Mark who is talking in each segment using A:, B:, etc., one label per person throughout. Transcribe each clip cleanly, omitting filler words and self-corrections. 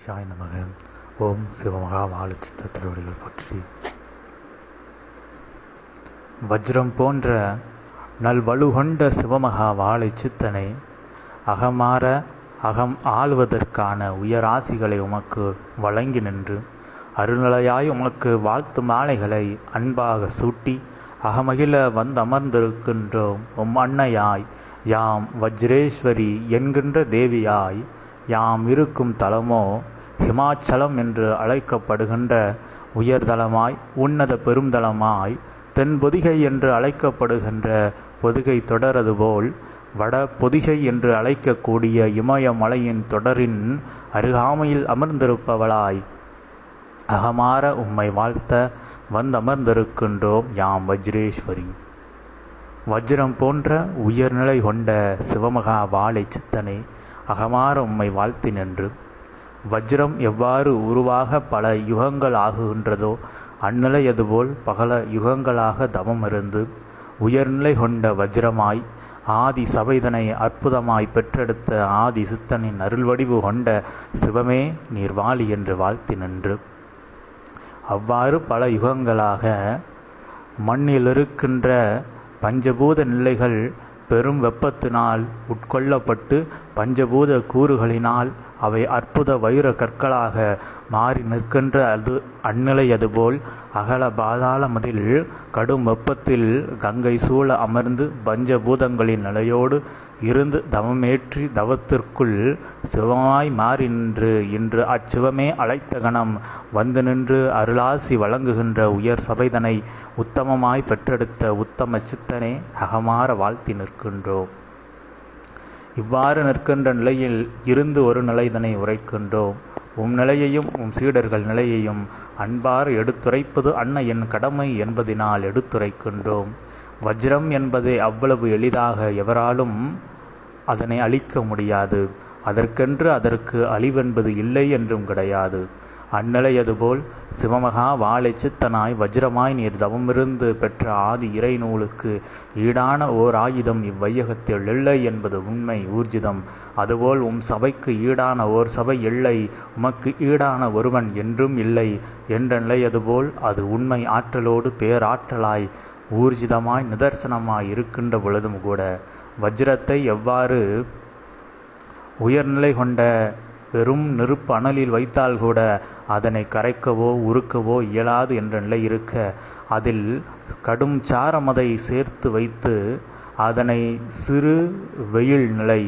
A: சிவாய நமக. ஓம் சிவமகா வாழச்சித்த திருவடிகள் பற்றி. வஜ்ரம் போன்ற நல்வலுகொண்ட சிவமகா வாழை சித்தனை அகமாற அகம் ஆளுவதற்கான உயராசிகளை உமக்கு வழங்கி நின்று அருள்நிலையாய் உமக்கு வாழ்த்து மாலைகளை அன்பாக சூட்டி அகமகிழ வந்தமர்ந்திருக்கின்றோம். அன்னையாய் யாம் வஜ்ரேஸ்வரி என்கின்ற தேவியாய் யாம் இருக்கும் தலமோ ஹிமாச்சலம் என்று அழைக்கப்படுகின்ற உயர்தலமாய் உன்னத பெருந்தலமாய் தென்பொதிகை என்று அழைக்கப்படுகின்ற பொதிகை தொடரது போல் வட பொதிகை என்று அழைக்கக்கூடிய இமயமலையின் தொடரின் அருகாமையில் அமர்ந்திருப்பவளாய் அகமாற உம்மை வாழ்த்த வந்தமர்ந்திருக்கின்றோம். யாம் வஜ்ரேஸ்வரி. வஜ்ரம் போன்ற உயர்நிலை கொண்ட சிவமகா வாழை சித்தனை அகமாற உம்மை வாழ்த்தி நின்று வஜ்ரம் எவ்வாறு உருவாக பல யுகங்கள் ஆகுகின்றதோ அந்நிலை அதுபோல் பகல யுகங்களாக தவமிருந்து உயர்நிலை கொண்ட வஜ்ரமாய் ஆதி சபைதனை அற்புதமாய் பெற்றெடுத்த ஆதி சித்தனின் அருள்வடிவு கொண்ட சிவமே நீர் வாழி என்று வாழ்த்தி நின்று அவ்வாறு பல யுகங்களாக மண்ணில் இருக்கின்ற பஞ்சபூத நிலைகள் பெரும் வெப்பத்தினால் உட்கொள்ளப்பட்டு பஞ்சபூத கூறுகளினால் அவை அற்புத வைர கற்களாக மாறி நிற்கின்ற அந்நிலை அதுபோல் அகல பாதாளமதில் கடும் வெப்பத்தில் கங்கை சூழ அமர்ந்து பஞ்சபூதங்களின் நிலையோடு இருந்து தவமேற்றி தவத்திற்குள் சிவமாய் மாறி நின்று இன்று அச்சிவமே அழைத்த கணம் வந்து நின்று அருளாசி வழங்குகின்ற உயர் சபைதனை உத்தமமாய் பெற்றெடுத்த உத்தம சித்தனே அகமாற வாழ்த்தி நிற்கின்றோம். இவ்வாறு நிற்கின்ற நிலையில் இருந்து ஒரு நிலைதனை உரைக்கின்றோம். உம் நிலையையும் உம் சீடர்கள் நிலையையும் அன்பாறு எடுத்துரைப்பது அன்னையின் கடமை என்பதினால் எடுத்துரைக்கின்றோம். வஜ்ரம் என்பதை அவ்வளவு எளிதாக எவராலும் அதனை அழிக்க முடியாது. அதற்கென்று அதற்கு அழிவென்பது இல்லை என்றும் கிடையாது. அந்நிலை அதுபோல் சிவமகா வாழை சித்தனாய் வஜ்ரமாய் நீர் தவமிருந்து பெற்ற ஆதி இறை நூலுக்கு ஈடான ஓர் ஆயுதம் இவ்வையகத்தில் இல்லை என்பது உண்மை ஊர்ஜிதம். அதுபோல் உம் சபைக்கு ஈடான ஓர் சபை இல்லை, உமக்கு ஈடான ஒருவன் என்றும் இல்லை என்ற நிலை அதுபோல் அது உண்மை ஆற்றலோடு பேராற்றலாய் ஊர்ஜிதமாய் நிதர்சனமாய் இருக்கின்ற பொழுதும் கூட வஜ்ரத்தை எவ்வாறு உயர்நிலை கொண்ட வெறும் நெருப்பு அனலில் வைத்தால் கூட அதனை கரைக்கவோ உருக்கவோ இயலாது என்ற நிலை இருக்க அதில் கடும் சாரமதை சேர்த்து வைத்து அதனை சிறு வெயில் நிலை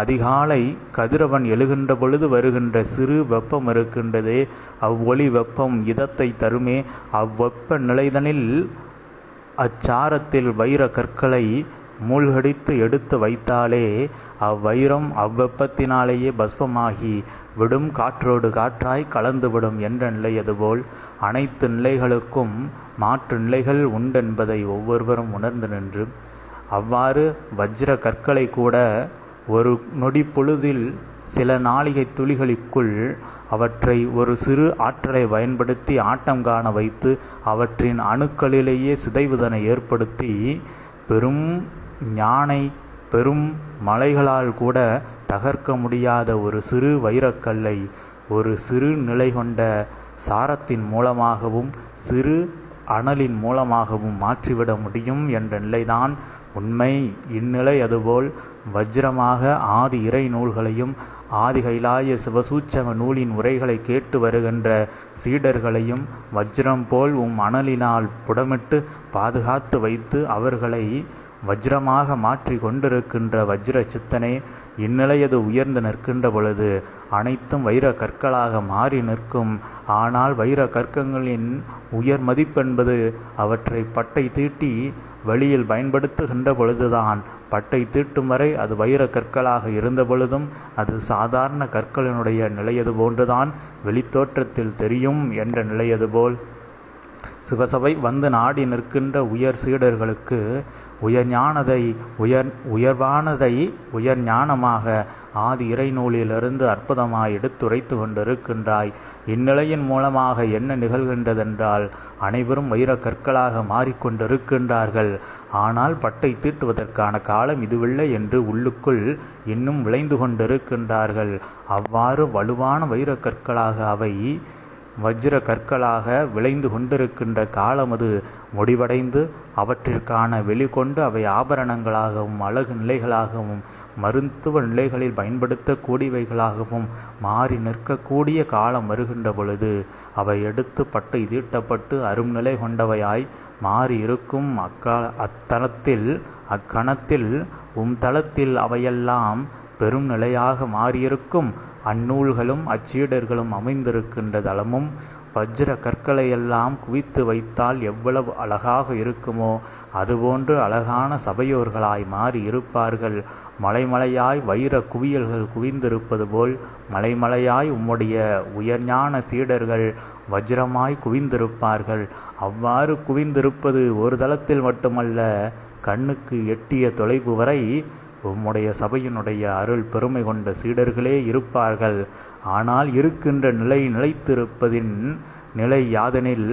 A: அதிகாலை கதிரவன் எழுகின்ற பொழுது வருகின்ற சிறு வெப்பம் இருக்கின்றதே அவ்வொளி வெப்பம் இதத்தை தருமே. அவ்வெப்ப நிலைதனில் அச்சாரத்தில் வைர கற்களை மூழ்கடித்து எடுத்து வைத்தாலே அவ்வைரம் அவ்வெப்பத்தினாலேயே பஸ்பமாகி விடும், காற்றோடு காற்றாய் கலந்துவிடும் என்ற நிலை அதுபோல் அனைத்து நிலைகளுக்கும் மாற்று நிலைகள் உண்டென்பதை ஒவ்வொருவரும் உணர்ந்து நின்று அவ்வாறு வஜ்ர கற்களை கூட ஒரு நொடி பொழுதில் சில நாளிகை துளிகளுக்குள் அவற்றை ஒரு சிறு ஆற்றலை பயன்படுத்தி ஆட்டம் காண வைத்து அவற்றின் அணுக்களிலேயே சிதைவுதனை ஏற்படுத்தி பெரும் ஞானை பெரும் மலைகளால் கூட தகர்க்க முடியாத ஒரு சிறு வைரக்கல்லை ஒரு சிறு நிலை கொண்ட சாரத்தின் மூலமாகவும் சிறு அனலின் மூலமாகவும் மாற்றிவிட முடியும் என்ற நிலைதான் உண்மை. இந்நிலை அதுபோல் வஜ்ரமாக ஆதி இறை நூல்களையும் ஆதி கைலாய சிவசூட்சம நூலின் உரைகளை கேட்டு வருகின்ற சீடர்களையும் வஜ்ரம் போல் அனலினால் புடமிட்டு பாதுகாத்து வைத்து அவர்களை வஜ்ரமாக மாற்றி கொண்டிருக்கின்ற வஜ்ர சித்தனே இந்நிலையது உயர்ந்து நிற்கின்ற பொழுது அனைத்தும் வைர கற்களாக மாறி நிற்கும். ஆனால் வைர கற்கங்களின் உயர் மதிப்பென்பது அவற்றை பட்டை தீட்டி வெளியில் பயன்படுத்துகின்ற பொழுதுதான். பட்டை தீட்டும் வரை அது வைர கற்களாக இருந்த பொழுதும் அது சாதாரண கற்களினுடைய நிலையது போன்றுதான் வெளித்தோற்றத்தில் தெரியும் என்ற நிலையது போல் சிவசபை வந்து நாடி நிற்கின்ற உயர் சீடர்களுக்கு உயர்வானதை உயர் ஞானமாக ஆதி இறைநூலிலிருந்து அற்புதமாய் எடுத்துரைத்து கொண்டிருக்கின்றாய். இந்நிலையின் மூலமாக என்ன நிகழ்கின்றதென்றால், அனைவரும் வைரக் கற்களாக மாறிக்கொண்டிருக்கின்றார்கள். ஆனால் பட்டை தீட்டுவதற்கான காலம் இதுவில்லை என்று உள்ளுக்குள் இன்னும் விளைந்து கொண்டிருக்கின்றார்கள். அவ்வாறு வலுவான வைரக் கற்களாக அவை வஜ்ர கற்களாக விளைந்து கொண்டிருக்கின்ற காலம் அது முடிவடைந்து அவற்றிற்கான வெளிக்கொண்டு அவை ஆபரணங்களாகவும் அழகு நிலைகளாகவும் மருத்துவ நிலைகளில் பயன்படுத்தக்கூடியவைகளாகவும் மாறி நிற்கக்கூடிய காலம் வருகின்ற பொழுது அவை எடுத்து பட்டை தீட்டப்பட்டு அரும்நிலை கொண்டவையாய் மாறி இருக்கும். அக்கணத்தில் தளத்தில் அவையெல்லாம் பெரும் நிலையாக மாறியிருக்கும். அந்நூல்களும் அச்சீடர்களும் அமைந்திருக்கின்ற தளமும் வஜ்ர கற்களையெல்லாம் குவித்து வைத்தால் எவ்வளவு அழகாக இருக்குமோ அதுபோன்று அழகான சபையோர்களாய் மாறி இருப்பார்கள். மலைமலையாய் வைர குவியல்கள் குவிந்திருப்பது போல் மலைமலையாய் உம்முடைய உயர்ஞான சீடர்கள் வஜ்ரமாய் குவிந்திருப்பார்கள். அவ்வாறு குவிந்திருப்பது ஒரு தளத்தில் மட்டுமல்ல, கண்ணுக்கு எட்டிய தொலைவு வரை உம்முடைய சபையினுடைய அருள் பெருமை கொண்ட சீடர்களே இருப்பார்கள். ஆனால் இருக்கின்ற நிலைத்திருப்பதின் நிலை யாதெனில்,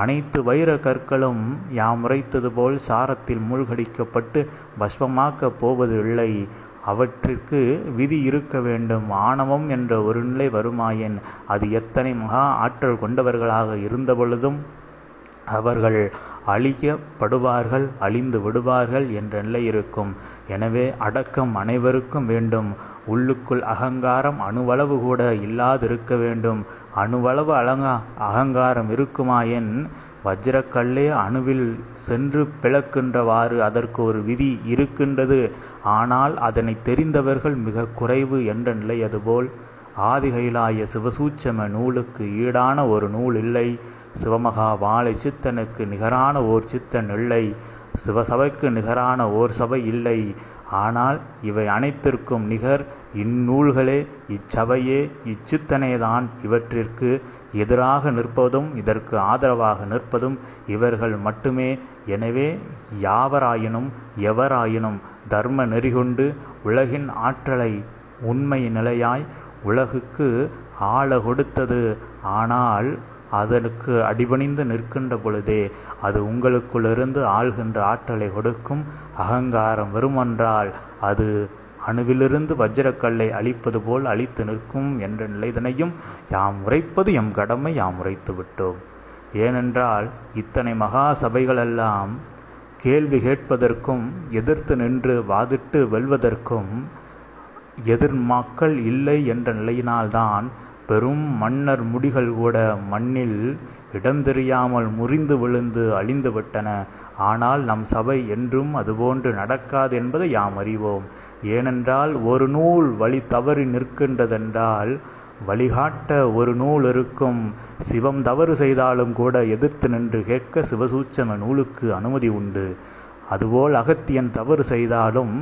A: அனைத்து வைர கற்களும் யாம் உரைத்தது போல் சாரத்தில் மூழ்கடிக்கப்பட்டு பஸ்மமாக்கப் போவது இல்லை. அவற்றிற்கு விதி இருக்க வேண்டும். ஆணவம் என்ற ஒரு நிலை வருமாயின் அது எத்தனை மகா ஆற்றல் கொண்டவர்களாக இருந்த பொழுதும் அவர்கள் அழிக்கப்படுவார்கள், அழிந்து விடுவார்கள் என்ற நிலை இருக்கும். எனவே அடக்கம் அனைவருக்கும் வேண்டும். உள்ளுக்குள் அகங்காரம் அணுவளவு கூட இல்லாதிருக்க வேண்டும். அணுவளவு அகங்காரம் இருக்குமாயின் வஜ்ரக்கல்லே அணுவில் சென்று பிளக்கின்றவாறு அதற்கு ஒரு விதி இருக்கின்றது. ஆனால் அதனை தெரிந்தவர்கள் மிக குறைவு என்ற நிலை. அதுபோல் ஆதிகைலாய சிவசூட்சம நூலுக்கு ஈடான ஒரு நூல் இல்லை. சிவமகா வாழை சித்தனுக்கு நிகரான ஓர் சித்தன் இல்லை. சிவசபைக்கு நிகரான ஓர் சபை இல்லை. ஆனால் இவை அனைத்திற்கும் நிகர் இந்நூல்களே, இச்சபையே, இச்சித்தனேதான். இவற்றிற்கு எதிராக நிற்பதும் இதற்கு ஆதரவாக நிற்பதும் இவர்கள் மட்டுமே. எனவே யாவராயினும் எவராயினும் தர்ம நெறிகொண்டு உலகின் ஆற்றலை உண்மை நிலையாய் உலகுக்கு ஆள கொடுத்தது. ஆனால் அதற்கு அடிபணிந்து நிற்கின்ற பொழுதே அது உங்களுக்குள்ளிருந்து ஆள்கின்ற ஆற்றலை கொடுக்கும். அகங்காரம் வருமென்றால் அது அணுவிலிருந்து வஜ்ரக்கல்லை அழிப்பது போல் அழித்து நிற்கும் என்ற நிலைதனையும் யாம் உரைப்பது எம் கடமை. யாம் உரைத்து விட்டோம். ஏனென்றால் இத்தனை மகா சபைகளெல்லாம் கேள்வி கேட்பதற்கும் எதிர்த்து நின்று வாதிட்டு வெல்வதற்கும் எதிர் மக்கள் இல்லை என்ற நிலையினால்தான் பெரும் மன்னர் முடிகள் கூட மண்ணில் இடம் தெரியாமல் முறிந்து விழுந்து அழிந்து விட்டன. ஆனால் நம் சபை என்றும் அதுபோன்று நடக்காது என்பதை யாம் அறிவோம். ஏனென்றால் ஒரு நூல் வழி தவறி நிற்கின்றதென்றால் வழிகாட்ட ஒரு நூல் இருக்கும். சிவம் தவறு செய்தாலும் கூட எதிர்த்து நின்று கேட்க சிவசூட்சம நூலுக்கு அனுமதி உண்டு. அதுபோல் அகத்தியன் தவறு செய்தாலும்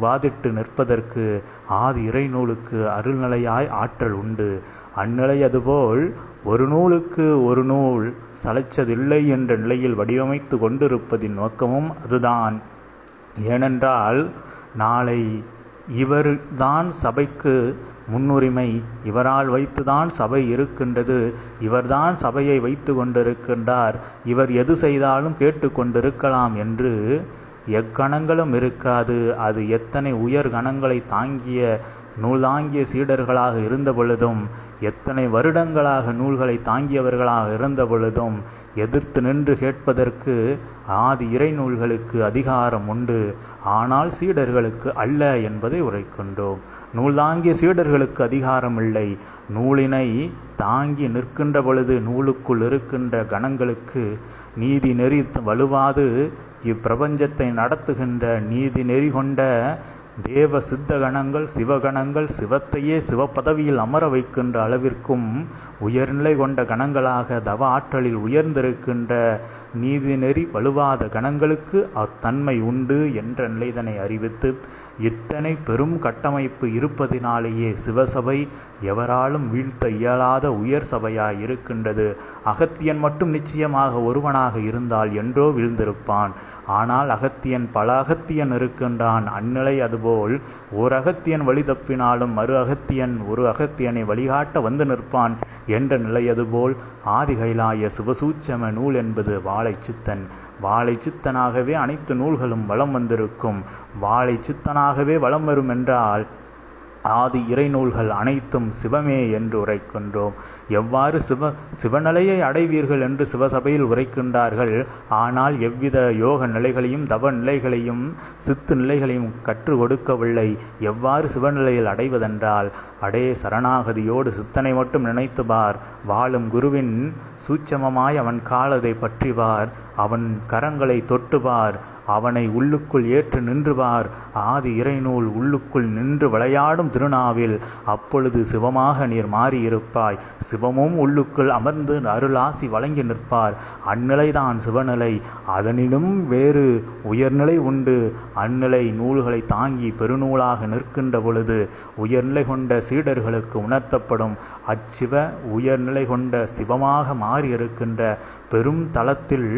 A: வாதிட்டு நிற்பதற்கு ஆதி இறைநூலுக்கு அருள்நிலையாய் ஆற்றல் உண்டு. அந்நிலை அதுபோல் ஒரு நூலுக்கு ஒரு நூல் சளைச்சதில்லை என்ற நிலையில் வடிவமைத்து கொண்டிருப்பதின் நோக்கமும் அதுதான். ஏனென்றால் நாளை இவர்தான் சபைக்கு முன்னுரிமை, இவரால் வைத்துதான் சபை இருக்கின்றது, இவர்தான் சபையை வைத்து கொண்டிருக்கின்றார், இவர் எது செய்தாலும் கேட்டு கொண்டிருக்கலாம் என்று எக்கணங்களும் இருக்காது. அது எத்தனை உயர் கணங்களை தாங்கிய நூல்தாங்கிய சீடர்களாக இருந்த பொழுதும், எத்தனை வருடங்களாக நூல்களை தாங்கியவர்களாக இருந்த பொழுதும் எதிர்த்து நின்று கேட்பதற்கு ஆதி இறைநூல்களுக்கு அதிகாரம் உண்டு. ஆனால் சீடர்களுக்கு அல்ல என்பதை உரைக்கின்றோம். நூல்தாங்கிய சீடர்களுக்கு அதிகாரம் இல்லை. நூலினை தாங்கி நிற்கின்ற பொழுது நூலுக்குள் இருக்கின்ற கணங்களுக்கு நீதி நெறி வலுவாது. இப்பிரபஞ்சத்தை நடத்துகின்ற நீதி நெறி கொண்ட தேவ சித்த கணங்கள் சிவகணங்கள் சிவத்தையே சிவபதவியில் அமர வைக்கின்ற அளவிற்கும் உயர்நிலை கொண்ட கணங்களாக தவ ஆற்றலில் உயர்ந்திருக்கின்ற நீதி நெறி வலுவாத கணங்களுக்கு அத்தன்மை உண்டு என்ற நிலைதனை அறிவித்து இத்தனை பெரும் கட்டமைப்பு இருப்பதினாலேயே சிவசபை எவராலும் வீழ்த்த இயலாத உயர் சபையாய் இருக்கின்றது. அகத்தியன் மட்டும் நிச்சயமாக ஒருவனாக இருந்தால் என்றோ வீழ்ந்திருப்பான். ஆனால் அகத்தியன் பல அகத்தியன் இருக்கின்றான். அந்நிலை அதுபோல் ஓர் அகத்தியன் வழி தப்பினாலும் மறு அகத்தியன் ஒரு அகத்தியனை வழிகாட்ட வந்து நிற்பான் என்ற நிலை அதுபோல் ஆதி கைலாய சிவசூட்சம நூல் என்பது வாழை சித்தன். வாழை சித்தனாகவே அனைத்து நூல்களும் வலம் வந்திருக்கும். வாழை சித்தனாகவே வலம் வரும் என்றால் ஆதி இறைநூல்கள் அனைத்தும் சிவமே என்று உரைக்கின்றோம். எவ்வாறு சிவநிலையை அடைவீர்கள் என்று சிவசபையில் உரைக்கின்றார்கள். ஆனால் எவ்வித யோக நிலைகளையும் தவ நிலைகளையும் சித்து நிலைகளையும் கற்றுக் கொடுக்கவில்லை. எவ்வாறு சிவநிலையில் அடைவதென்றால் அடே சரணாகதியோடு சித்தனை மட்டும் நினைத்துபார். வாழும் குருவின் சூட்சமமாய் அவன் காலதை பற்றிவார். அவன் கரங்களை தொட்டுபார். அவனை உள்ளுக்குள் ஏற்று நின்றுவார். ஆதி இறைநூல் உள்ளுக்குள் நின்று விளையாடும் திருநாவில் அப்பொழுது சிவமாக நீர் மாறியிருப்பாய். சிவமும் உள்ளுக்குள் அமர்ந்து அருளாசி வழங்கி நிற்பார். அந்நிலைதான் சிவநிலை. அதனிலும் வேறு உயர்நிலை உண்டு. அந்நிலை நூல்களை தாங்கி பெருநூலாக நிற்கின்ற பொழுது உயர்நிலை கொண்ட சீடர்களுக்கு உணர்த்தப்படும். அச்சிவ உயர்நிலை கொண்ட சிவமாக மாறியிருக்கின்ற பெரும் தளத்தில்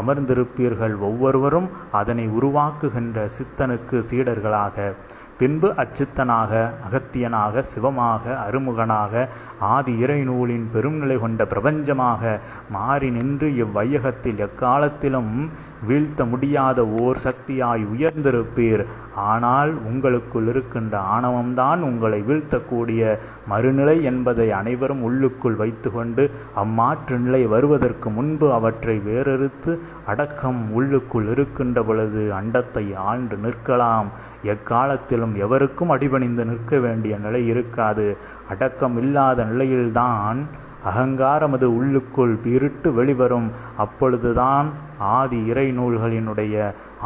A: அமர்ந்திருப்பீர்கள். ஒவ்வொருவரும் அதனை உருவாக்குகின்ற சித்தனுக்கு சீடர்களாக. பின்பு அச்சித்தனாக அகத்தியனாக சிவமாக அருமுகனாக ஆதி இறைநூலின் பெரும் நிலை கொண்ட பிரபஞ்சமாக மாறி நின்று இவ்வையகத்தில் எக்காலத்திலும் வீழ்த்த முடியாத ஓர் சக்தியாய் உயர்ந்திருப்பீர். ஆனால் உங்களுக்குள் இருக்கின்ற ஆணவம்தான் உங்களை வீழ்த்தக்கூடிய மறுநிலை என்பதை அனைவரும் உள்ளுக்குள் வைத்துக்கொண்டு அம்மாற்று நிலை வருவதற்கு முன்பு அவற்றை வேறறுத்து அடக்கம் உள்ளுக்குள் இருக்கின்ற பொழுது அண்டத்தை ஆண்டு நிற்கலாம். எக்காலத்திலும் எவருக்கும் அடிபணிந்து நிற்க வேண்டிய நிலை இருக்காது. அடக்கம் இல்லாத நிலையில்தான் அகங்காரமது உள்ளுக்குள் பிரிட்டு வெளிவரும். அப்பொழுதுதான் ஆதி இறை நூல்களினுடைய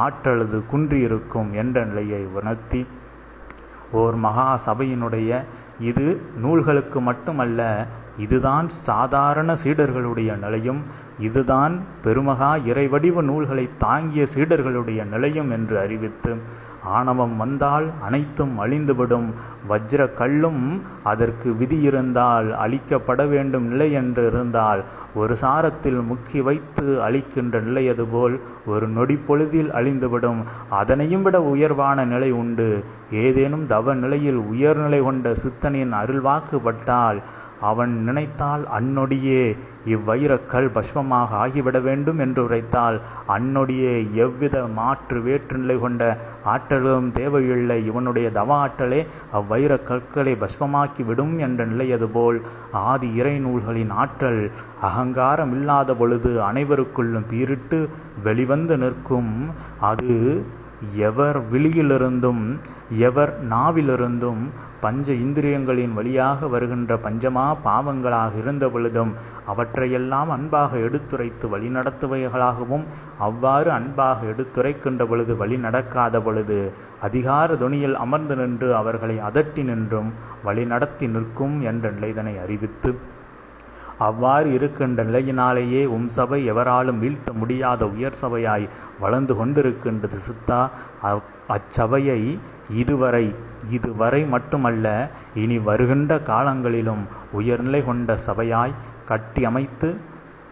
A: ஆற்றலது குன்றியிருக்கும் என்ற நிலையை உணர்த்தி ஓர் மகா சபையினுடைய இது நூல்களுக்கு மட்டுமல்ல, இதுதான் சாதாரண சீடர்களுடைய நிலையும், இதுதான் பெருமகா இறைவடிவ நூல்களை தாங்கிய சீடர்களுடைய நிலையும் என்று அறிவித்து ஆணவம் வந்தால் அனைத்தும் அழிந்துவிடும். வஜ்ர கல்லும் அதற்கு விதி இருந்தால் அழிக்கப்பட வேண்டும் நிலை என்று இருந்தால் ஒரு சாரத்தில் முக்கி வைத்து அழிக்கின்ற நிலை அதுபோல் ஒரு நொடி பொழுதில் அழிந்துவிடும். அதனையும் விட உயர்வான நிலை உண்டு. ஏதேனும் தவ நிலையில் உயர்நிலை கொண்ட சித்தனின் அருள்வாக்குப்பட்டால் அவன் நினைத்தால் அந்நொடியே இவ்வைரக்கல் பஸ்மமாக ஆகிவிட வேண்டும் என்று உரைத்தால் அந்நொடியே எவ்வித மாற்று வேற்றுநிலை கொண்ட ஆற்றலும் தேவையில்லை. இவனுடைய தவ ஆற்றலே அவ்வைரக் கற்களை பஸ்மமாக்கி விடும் என்ற நிலை அதுபோல் ஆதி இறை நூல்களின் ஆற்றல் அகங்காரம் இல்லாத பொழுது அனைவருக்குள்ளும் பீரிட்டு வெளிவந்து நிற்கும். அது எவர் விழியிலிருந்தும் எவர் நாவிலிருந்தும் பஞ்ச இந்திரியங்களின் வழியாக வருகின்ற பஞ்சமா பாவங்களாக இருந்த பொழுதும் அவற்றையெல்லாம் அன்பாக எடுத்துரைத்து வழி நடத்துவைகளாகவும் அவ்வாறு அன்பாக எடுத்துரைக்கின்ற பொழுது வழி நடக்காத பொழுது அதிகார துணியில் அமர்ந்து நின்று அவர்களை அதட்டி நின்றும் வழி நடத்தி நிற்கும் என்ற நிலைதனை அறிவித்து அவ்வாறு இருக்கின்ற நிலையினாலேயே சபை எவராலும் வீழ்த்த முடியாத உயர் சபையாய் வளர்ந்து கொண்டிருக்கின்றது சித்தா. அச்சபையை இதுவரை மட்டுமல்ல, இனி வருகின்ற காலங்களிலும் உயர்நிலை கொண்ட சபையாய் கட்டி அமைத்து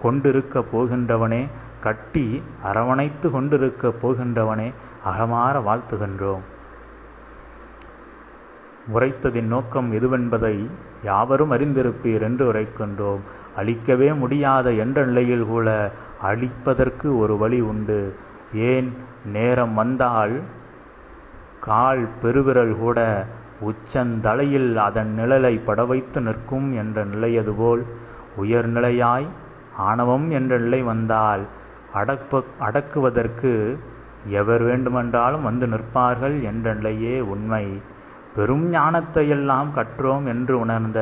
A: கொண்டிருக்க போகின்றவனே, கட்டி அரவணைத்து கொண்டிருக்க போகின்றவனே, அகமாற வாழ்த்துகின்றோம். உரைத்ததின் நோக்கம் எதுவென்பதை யாவரும் அறிந்திருப்பீர் என்று உரைக்கின்றோம். அழிக்கவே முடியாத என்ற நிலையில் கூட அழிப்பதற்கு ஒரு வழி உண்டு. ஏன், நேரம் வந்தால் கால் பெருவிரல் கூட உச்சந்தலையில் அதன் நிழலை படவைத்து நிற்கும் என்ற நிலையதுபோல் உயர்நிலையாய் ஆணவம் என்ற நிலை வந்தால் அடக்குவதற்கு எவர் வேண்டுமென்றாலும் வந்து நிற்பார்கள் என்ற நிலையே உண்மை. பெரும் ஞானத்தையெல்லாம் கற்றோம் என்று உணர்ந்த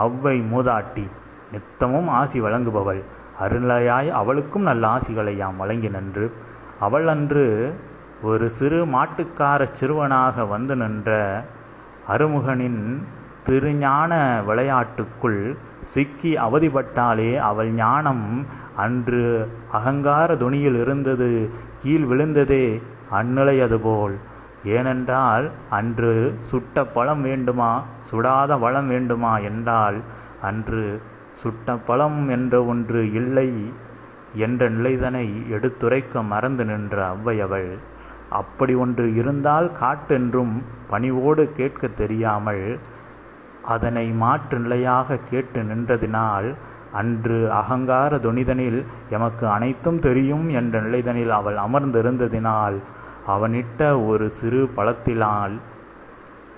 A: அவ்வை மூதாட்டி நித்தமும் ஆசி வழங்குபவள். அருநிலையாய் அவளுக்கும் நல்ல ஆசிகளை யாம் வழங்கி நின்று அவள் அன்று ஒரு சிறு மாட்டுக்கார சிறுவனாக வந்து நின்ற அருமுகனின் திருஞான விளையாட்டுக்குள் சிக்கி அவதிப்பட்டாலே அவள் ஞானம் அன்று அகங்கார துணியில் இருந்தது கீழ் விழுந்ததே. அந்நிலை அதுபோல் ஏனென்றால் அன்று சுட்ட பழம் வேண்டுமா சுடாத வளம் வேண்டுமா என்றால் அன்று சுட்ட பழம் என்ற ஒன்று இல்லை என்ற நிலைதனை எடுத்துரைக்க மறந்து நின்ற ஔவையவள், அப்படி ஒன்று இருந்தால் காட்டென்றும் பணிவோடு கேட்க தெரியாமல் அதனை மாற்று நிலையாக கேட்டு நின்றதினால் அன்று அகங்கார துணிதனில் எமக்கு அனைத்தும் தெரியும் என்ற நிலைதனில் அவள் அமர்ந்திருந்ததினால் அவனிட்ட ஒரு சிறு பழத்தினால்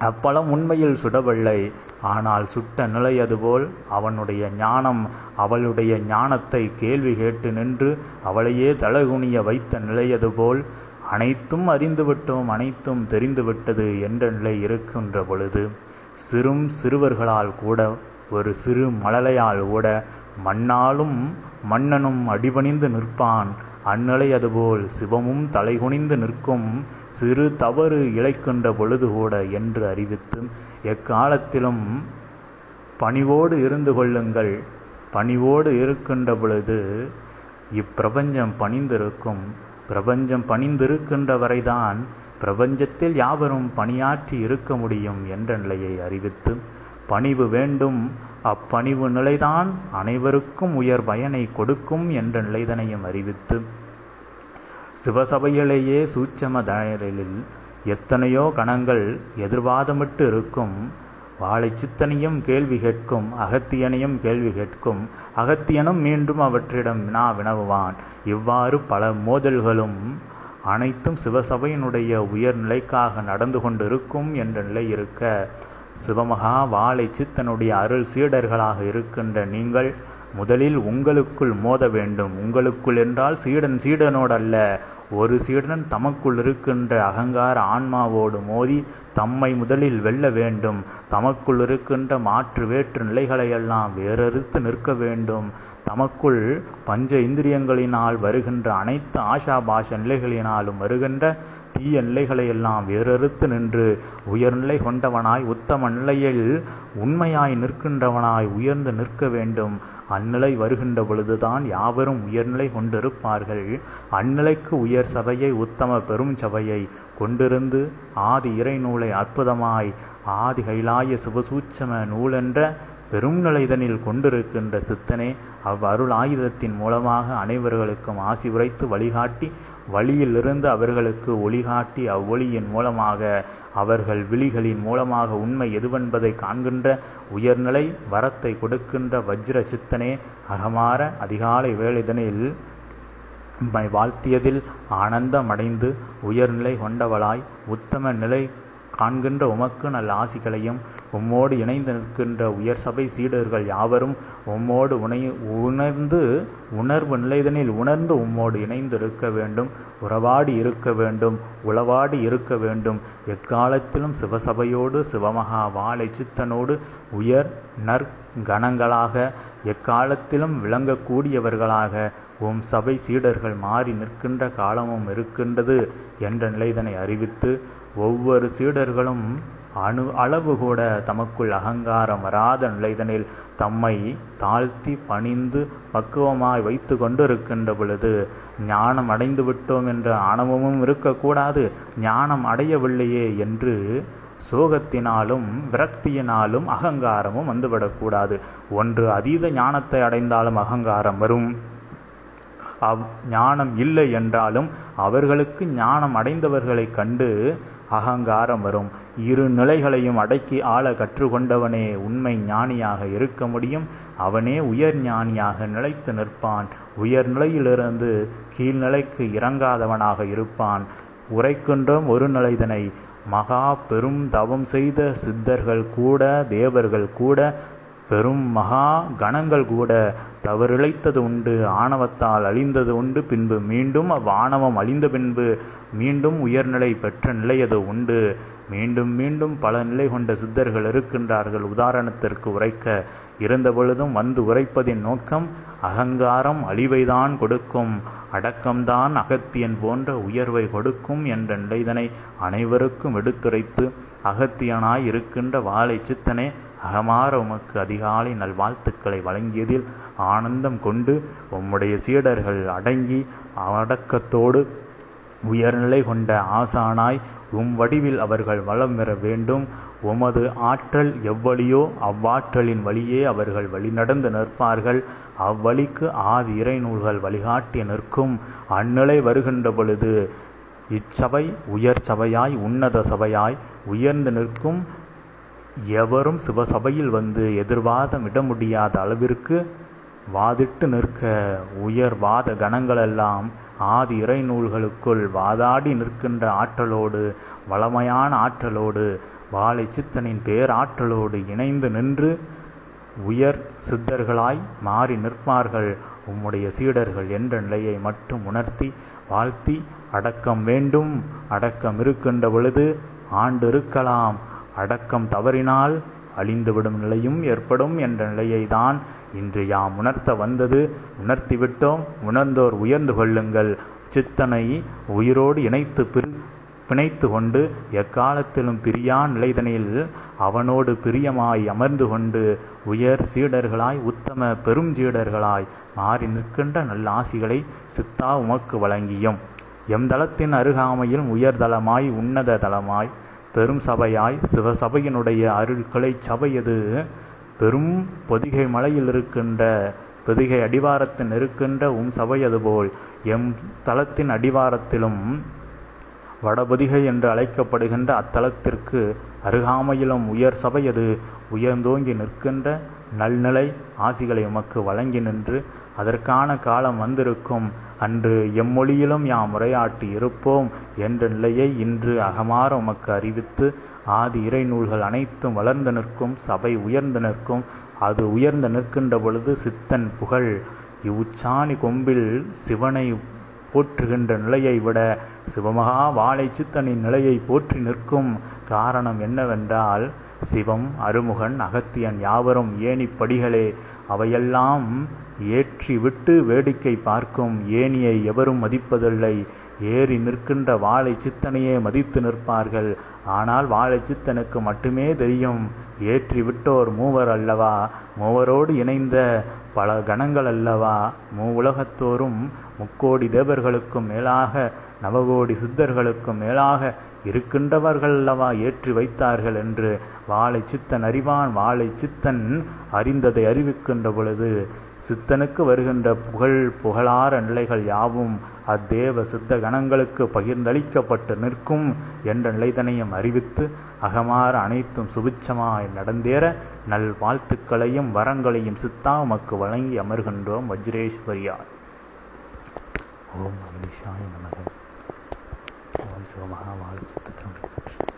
A: அப்பழம் உண்மையில் சுடவில்லை, ஆனால் சுட்ட நிலை அதுபோல் அவனுடைய ஞானம் அவளுடைய ஞானத்தை கேள்வி கேட்டு நின்று அவளையே தலகுனிய வைத்த நிலையதுபோல் அனைத்தும் அறிந்துவிட்டோம் அனைத்தும் தெரிந்துவிட்டது என்ற நிலை இருக்கின்ற பொழுது சிறுவர்களால் கூட ஒரு சிறு மழலையால் கூட மண்ணாலும் மன்னனும் அடிபணிந்து நிற்பான், அந்நிலை அதுபோல் சிவமும் தலைகுனிந்து நிற்கும் சிறு தவறு இழைக்கின்ற பொழுது கூட என்று அறிவித்து எக்காலத்திலும் பணிவோடு இருந்து கொள்ளுங்கள். பணிவோடு இருக்கின்ற பொழுது இப்பிரபஞ்சம் பணிந்திருக்கும். பிரபஞ்சம் பணிந்திருக்கின்ற வரைதான் பிரபஞ்சத்தில் யாவரும் பணியாற்றி இருக்க முடியும் என்ற நிலையை அறிவித்து பணிவு வேண்டும், அப்பணிவு நிலைதான் அனைவருக்கும் உயர் பயனை கொடுக்கும் என்ற நிலைதனையும் அறிவித்து சிவசபையிலேயே சூட்சம தயலில் எத்தனையோ கணங்கள் எதிர்வாதமிட்டு இருக்கும். வாழை சித்தனையும் கேள்வி கேட்கும், அகத்தியனையும் கேள்வி கேட்கும், அகத்தியனும் மீண்டும் அவற்றிடம் வினா வினவுவான். இவ்வாறு பல மோதல்களும் அனைத்தும் சிவசபையினுடைய உயர்நிலைக்காக நடந்து கொண்டிருக்கும் என்ற நிலை இருக்க, சிவமகா வாழை சித்தனுடைய அருள் சீடர்களாக இருக்கின்ற நீங்கள் முதலில் உங்களுக்குள் மோத வேண்டும். உங்களுக்குள் என்றால் சீடனோடல்ல, ஒரு சீடன் தமக்குள் இருக்கின்ற அகங்கார ஆன்மாவோடு மோதி தம்மை முதலில் வெல்ல வேண்டும். தமக்குள் இருக்கின்ற மாற்று வேற்று நிலைகளையெல்லாம் வேறறுத்து நிற்க வேண்டும். தமக்குள் பஞ்ச இந்திரியங்களினால் வருகின்ற அனைத்து ஆஷாபாஷ நிலைகளினாலும் வருகின்ற தீய நிலைகளையெல்லாம் வேறறுத்து நின்று உயர்நிலை கொண்டவனாய் உத்தம நிலையில் உண்மையாய் நிற்கின்றவனாய் உயர்ந்து நிற்க வேண்டும். அந்நிலை வருகின்ற பொழுதுதான் யாவரும் உயர்நிலை கொண்டிருப்பார்கள். அந்நிலைக்கு உயர் சபையை உத்தம பெரும் சபையை கொண்டிருந்து ஆதி இறை நூலை அற்புதமாய் ஆதி கைலாய சிவசூட்சம நூலென்ற பெரும் நிலைதனில் கொண்டிருக்கின்ற சித்தனே அவ்வருள் ஆயுதத்தின் மூலமாக அனைவர்களுக்கும் ஆசி உரைத்து வழிகாட்டி வழியிலிருந்து அவர்களுக்கு ஒளிகாட்டி அவ்வொளியின் மூலமாக அவர்கள் விழிகளின் மூலமாக உண்மை எதுவென்பதை காண்கின்ற உயர்நிலை வரத்தை கொடுக்கின்ற வஜ்ர சித்தனே அகமாற அதிகாலை வேளைதனில் வாழ்த்தியதில் ஆனந்தமடைந்து உயர்நிலை கொண்டவளாய் உத்தம நிலை காண்கின்ற உமக்கு நல்ல ஆசிகளையும் உம்மோடு இணைந்து நிற்கின்ற உயர் சபை சீடர்கள் யாவரும் உம்மோடு உணர்வு நிலைதனில் உணர்ந்து உம்மோடு இணைந்து இருக்க வேண்டும். உறவாடி இருக்க வேண்டும், உளவாடி இருக்க வேண்டும். எக்காலத்திலும் சிவசபையோடு சிவமகா வாழை சித்தனோடு உயர் நற்கணங்களாக எக்காலத்திலும் விளங்கக்கூடியவர்களாக உம் சபை சீடர்கள் மாறி நிற்கின்ற காலமும் இருக்கின்றது என்ற நிலைதனை அறிவித்து ஒவ்வொரு சீடர்களும் அளவு கூட தமக்குள் அகங்காரம் வராத நிலைதனில் தம்மை தாழ்த்தி பணிந்து பக்குவமாய் வைத்து கொண்டிருக்கின்ற பொழுது ஞானம் அடைந்து விட்டோம் என்ற ஆணவமும் இருக்கக்கூடாது. ஞானம் அடையவில்லையே என்று சோகத்தினாலும் விரக்தியினாலும் அகங்காரமும் வந்துவிடக்கூடாது. ஒன்று அதீத ஞானத்தை அடைந்தாலும் அகங்காரம் வரும். ஞானம் இல்லை என்றாலும் அவர்களுக்கு ஞானம் அடைந்தவர்களை கண்டு அகங்காரம் வரும். இரு நிலைகளையும் அடக்கி ஆள கற்றுக்கொண்டவனே உண்மை ஞானியாக இருக்க முடியும். அவனே உயர் ஞானியாக நிலைத்து நிற்பான். உயர்நிலையிலிருந்து கீழ்நிலைக்கு இறங்காதவனாக இருப்பான். உரைக்கின்றோம் ஒரு நிலைதனை மகா பெரும் தவம் செய்த சித்தர்கள் கூட தேவர்கள் கூட பெரும் மகா கணங்கள் கூட தவறிழைத்தது உண்டு, ஆணவத்தால் அழிந்தது உண்டு. பின்பு மீண்டும் அவ்வாணவம் அழிந்த பின்பு மீண்டும் உயர்நிலை பெற்ற நிலையது உண்டு. மீண்டும் மீண்டும் பல நிலை கொண்ட சித்தர்கள் இருக்கின்றார்கள். உதாரணத்திற்கு உரைக்க இருந்த பொழுதும் வந்து உரைப்பதின் நோக்கம் அகங்காரம் அழிவைதான் கொடுக்கும், அடக்கம்தான் அகத்தியன் போன்ற உயர்வை கொடுக்கும் என்ற நிலைதனை அனைவருக்கும் எடுத்துரைத்து அகத்தியனாய் இருக்கின்ற வாழை சித்தனே அகமாற உமக்கு அதிகாலை நல்வாழ்த்துக்களை வழங்கியதில் ஆனந்தம் கொண்டு உம்முடைய சீடர்கள் அடங்கி அடக்கத்தோடு உயர்நிலை கொண்ட ஆசானாய் வடிவில் அவர்கள் வலம் பெற வேண்டும். உமது ஆற்றல் எவ்வழியோ அவ்வாற்றலின் வழியே அவர்கள் வழிநடந்து நிற்பார்கள். அவ்வழிக்கு ஆதி இறைநூல்கள் வழிகாட்டி நிற்கும். அந்நிலை வருகின்ற பொழுது இச்சபை உயர் சபையாய் உன்னத சபையாய் உயர்ந்து நிற்கும். எவரும் சிவசபையில் வந்து எதிர்வாதம் இட முடியாத அளவிற்கு வாதிட்டு நிற்க உயர் வாத கணங்களெல்லாம் ஆதி இறைநூல்களுக்குள் வாதாடி நிற்கின்ற ஆற்றலோடு வளமையான ஆற்றலோடு வாழை சித்தனின் பேராற்றலோடு இணைந்து நின்று உயர் சித்தர்களாய் மாறி நிற்பார்கள். உம்முடைய சீடர்கள் என்ற நிலையை மட்டும் உணர்த்தி வாழ்த்தி, அடக்கம் வேண்டும், அடக்கம் இருக்கின்ற பொழுது ஆண்டு இருக்கலாம், அடக்கம் தவறினால் அழிந்துவிடும் நிலையும் ஏற்படும் என்ற நிலையை தான் இன்று யாம் உணர்த்த வந்தது. உணர்த்திவிட்டோம். உணர்ந்தோர் உயர்ந்து கொள்ளுங்கள். சித்தனை உயிரோடு பிணைத்து கொண்டு எக்காலத்திலும் பிரியா நிலைதனில் அவனோடு பிரியமாய் அமர்ந்து கொண்டு உயர் சீடர்களாய் உத்தம பெரும் சீடர்களாய் மாறி நிற்கின்ற நல்ல ஆசிகளை சித்தா உமக்கு வழங்கியும் எம்தளத்தின் அருகாமையில் உயர்தளமாய் உன்னத தளமாய் பெரும் சபையாய் சிவசபையினுடைய அருள்கிளை சபையது பெரும் பொதிகை மலையில் இருக்கின்ற பொதிகை அடிவாரத்தில் இருக்கின்ற சபையது போல் எம் தளத்தின் அடிவாரத்திலும் வடபொதிகை என்று அழைக்கப்படுகின்ற அத்தலத்திற்கு அருகாமையிலும் உயர் சபையது உயர்ந்தோங்கி நிற்கின்ற நல்நிலை ஆசிகளை உமக்கு வழங்கி நின்று அதற்கான காலம் வந்திருக்கும். அன்று எம்மொழியிலும் யாம் உரையாற்றி இருப்போம் என்ற நிலையை இன்று அகமாற உமக்கு அறிவித்து ஆதி இறைநூல்கள் அனைத்தும் வளர்ந்து நிற்கும். சபை உயர்ந்து நிற்கும். அது உயர்ந்து நிற்கின்ற பொழுது சித்தன் புகழ் இவ்வுச்சாணி கொம்பில் சிவனை போற்றுகின்ற நிலையை விட சிவமகா வாழை சித்தனின் நிலையை போற்றி நிற்கும். காரணம் என்னவென்றால் சிவம் அருமுகன் அகத்தியன் யாவரும் ஏணிப்படிகளே. அவையெல்லாம் ஏற்றி விட்டு வேடிக்கை பார்க்கும். ஏணியை எவரும் மதிப்பதில்லை. ஏறி நிற்கின்ற வாழை சித்தனையே மதித்து நிற்பார்கள். ஆனால் வாழை சித்தனுக்கு மட்டுமே தெரியும். ஏற்றி விட்டோர் மூவர் அல்லவா, மூவரோடு இணைந்த பல கணங்கள் அல்லவா, உலகத்தோறும் முக்கோடி தேவர்களுக்கும் மேலாக நவகோடி சித்தர்களுக்கும் மேலாக இருக்கின்றவர்கள் அல்லவா ஏற்றி வைத்தார்கள் என்று வாழை சித்தன் அறிவான். வாழை சித்தன் அறிந்ததை அறிவிக்கின்ற பொழுது சித்தனுக்கு வருகின்ற புகழார நிலைகள் யாவும் அத்தேவ சித்த கணங்களுக்கு பகிர்ந்தளிக்கப்பட்டு நிற்கும் என்ற நிலைதனையும் அறிவித்து அகமாற அனைத்தும் சுபிட்சமாய் நடந்தேற நல் வாழ்த்துக்களையும் வரங்களையும் சித்தா உமக்கு வழங்கி அமர்கின்றோம். வஜ்ரேஸ்வரியார். ஓம் அகிலேஷாய நமக. ஓம் சிவமகா வாழ் சித்தத்தினுடைய